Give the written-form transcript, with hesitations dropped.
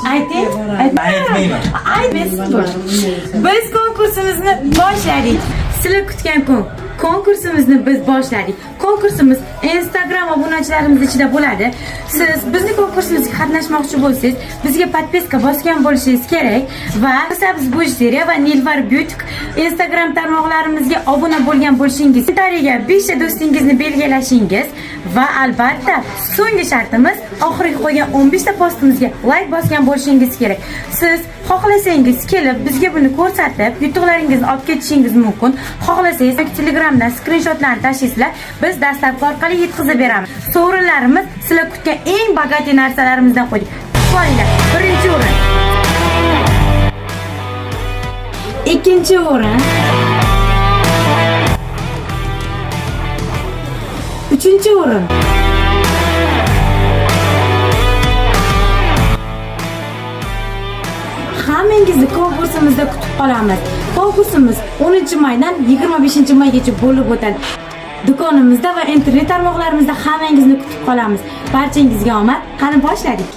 Ayting. Aytmayman. Biz konkursimizni boshladik. Sizlar kutgan konkursimizni biz boshladik. Konkursimiz Instagram obunachilarimiz ichida bo'ladi. Siz bizning konkursimizga qatnashmoqchi bo'lsangiz, bizga podpiska bosgan bo'lishingiz kerak va biz bu seriya va Nilvar Beauty Instagram tarmoqlarimizga obuna bo'lgan bo'lishingiz, tariga 5 ta do'stingizni belgilashingiz va albatta so'nggi shartimiz oxirgi qo'ygan 15 ta postimizga like bosgan bo'lishingiz kerak. Siz xohlasangiz kelib bizga buni ko'rsatib, yutuqlaringizni olib ketishingiz mumkin. Xohlasangiz Telegramdan skrinshotlarni tashlaysizlar, biz dastlabki orqali yetkazib beramiz. Sovrinlarimiz sizlar kutgan eng bagati narsalarimizdan qo'ydik. Qo'yinglar. Birinchi o'rin. Ikkinchi o'rin. Uchinchi o'rin. Hammangizni konkursimizda kutib qolamiz. Konkursimiz 10-maydan 25-maygacha bo'lib o'tadi. Do'konimizda va internet tarmoqlarimizda hammangizni kutib qolamiz. Barchangizga omad. Qani boshladik.